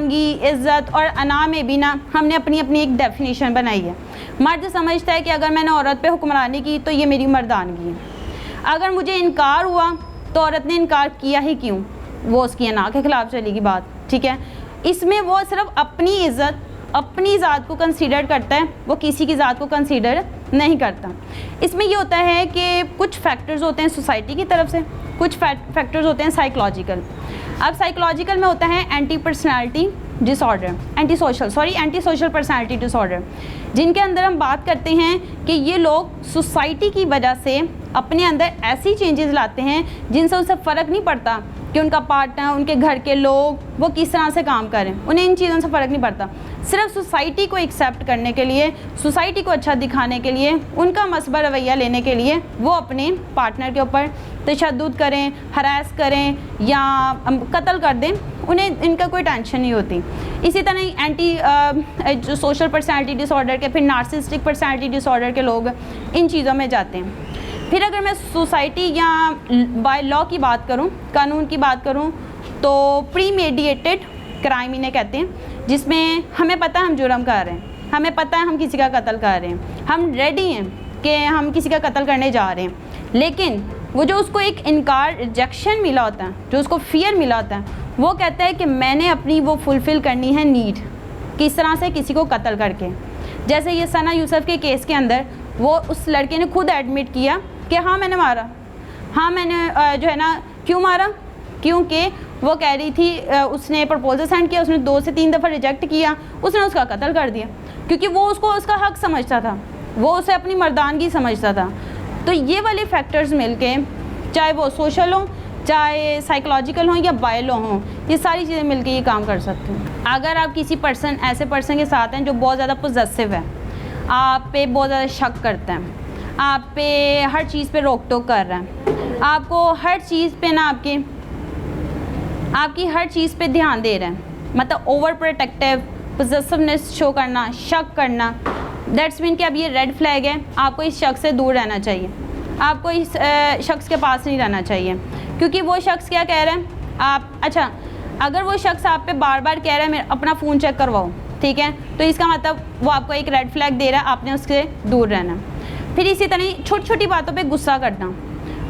मर्दानगी, इज़्ज़त और अना में भी ना हमने अपनी अपनी एक डेफिनेशन बनाई है। मर्द समझता है कि अगर मैंने औरत पे हुक्मरानी की तो ये मेरी मर्दानगी है। अगर मुझे इनकार हुआ तो औरत ने इनकार किया ही क्यों, वो उसकी अना के ख़िलाफ़ चलेगी बात, ठीक है। इसमें वो सिर्फ अपनी इज़्ज़त, अपनी ज़ात को कंसीडर करता है, वो किसी की ज़ात को कंसीडर नहीं करता। इसमें ये होता है कि कुछ फैक्टर्स होते हैं सोसाइटी की तरफ से, कुछ फैक्टर्स होते हैं साइकोलॉजिकल। अब साइकोलॉजिकल में होता है एंटी सोशल पर्सनालिटी डिसऑर्डर, जिनके अंदर हम बात करते हैं कि ये लोग सोसाइटी की वजह से अपने अंदर ऐसी चेंजेस लाते हैं जिनसे उनसे फ़र्क नहीं पड़ता कि उनका पार्टनर, उनके घर के लोग वो किस तरह से काम करें, उन्हें इन चीज़ों से फ़र्क नहीं पड़ता। सिर्फ सोसाइटी को एक्सेप्ट करने के लिए, सोसाइटी को अच्छा दिखाने के लिए, उनका मसबा रवैया लेने के लिए वो अपने पार्टनर के ऊपर तशद्दुद करें, हरास करें या कत्ल कर दें, उन्हें इनका कोई टेंशन नहीं होती। इसी तरह जो सोशल पर्सनैलिटी डिसऑर्डर के, फिर नार्सिसिस्टिक पर्सनैलिटी डिसऑर्डर के लोग इन चीज़ों में जाते हैं। फिर अगर मैं सोसाइटी या बाय लॉ की बात करूं, कानून की बात करूं, तो प्रीमेडिएटेड क्राइम इन्हें कहते हैं, जिसमें हमें पता है हम जुर्म कर रहे हैं, हमें पता है हम किसी का कत्ल कर रहे हैं, हम रेडी हैं कि हम किसी का कत्ल करने जा रहे हैं, लेकिन वो जो उसको एक इनकार, रिजेक्शन मिला होता है, जो उसको फियर मिला होता है, वो कहता है कि मैंने अपनी वो फुलफ़िल करनी है नीड, किस तरह से किसी को कत्ल करके। जैसे ये सना यूसुफ के केस के अंदर वो उस लड़के ने खुद एडमिट किया कि हाँ मैंने मारा, हाँ मैंने जो है ना, क्यों मारा, क्योंकि वो कह रही थी, उसने प्रपोजल सेंड किया, उसने 2 से 3 दफ़ा रिजेक्ट किया, उसने उसका कत्ल कर दिया, क्योंकि वो उसको उसका हक समझता था, वो उसे अपनी मर्दानगी समझता था। तो ये वाले फैक्टर्स मिलके, चाहे वो सोशल हो, चाहे साइकोलॉजिकल हो या बायो हों, ये सारी चीज़ें मिलके ये काम कर सकते हैं। अगर आप किसी ऐसे पर्सन के साथ हैं जो बहुत ज़्यादा पोजेसिव है, आप पे बहुत ज़्यादा शक करता है, आप पे हर चीज़ पे रोक टोक कर रहा है, आपको हर चीज़ पे ना आपकी हर चीज़ पे ध्यान दे रहा है, मतलब ओवर प्रोटेक्टिव, पोजेसिवनेस शो करना, शक करना, दैट्स मीन कि अब ये रेड फ्लैग है, आपको इस शख्स से दूर रहना चाहिए, आपको इस शख्स के पास नहीं रहना चाहिए। क्योंकि वो शख्स क्या कह रहा है, अगर वो शख्स आप पे बार बार कह रहा है मेरा अपना फ़ोन चेक करवाओ, ठीक है, तो इसका मतलब वो आपको एक रेड फ्लैग दे रहा है, आपने उससे दूर रहना। फिर इसी तरह छोटी छोटी बातों पे गुस्सा करना,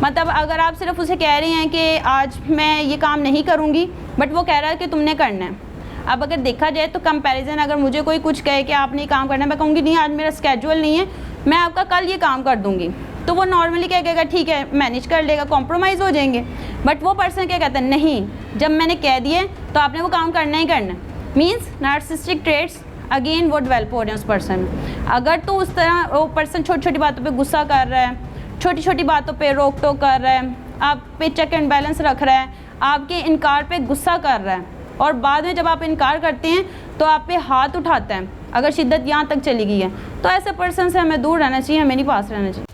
मतलब अगर आप सिर्फ उसे कह रही हैं कि आज मैं ये काम नहीं करूँगी, बट वो कह रहा है कि तुमने करना है। अब अगर देखा जाए तो कंपैरिजन, अगर मुझे कोई कुछ कहे कि आपने काम करना है, मैं कहूँगी नहीं आज मेरा स्केड्यूल नहीं है, मैं आपका कल ये काम कर दूँगी, तो वो नॉर्मली क्या कहेगा, ठीक है मैनेज कर लेगा, कॉम्प्रोमाइज़ हो जाएंगे। बट वो पर्सन क्या कहता है, नहीं जब मैंने कह दिए तो आपने वो काम करना ही करना। मीन्स नार्सिसिस्टिक ट्रेट्स अगेन वो डेवलप हो रहे हैं उस पर्सन में। अगर तो उस तरह वो पर्सन छोटी छोटी बातों पे गुस्सा कर रहा है, छोटी छोटी बातों पे रोक टोक कर रहा है, आप पे चेक एंड बैलेंस रख रहा है, आपके इनकार पे गुस्सा कर रहा है, और बाद में जब आप इनकार करते हैं तो आप पे हाथ उठाता है, अगर शिद्दत यहाँ तक चली गई है, तो ऐसे पर्सन से हमें दूर रहना चाहिए, हमें नहीं पास रहना चाहिए।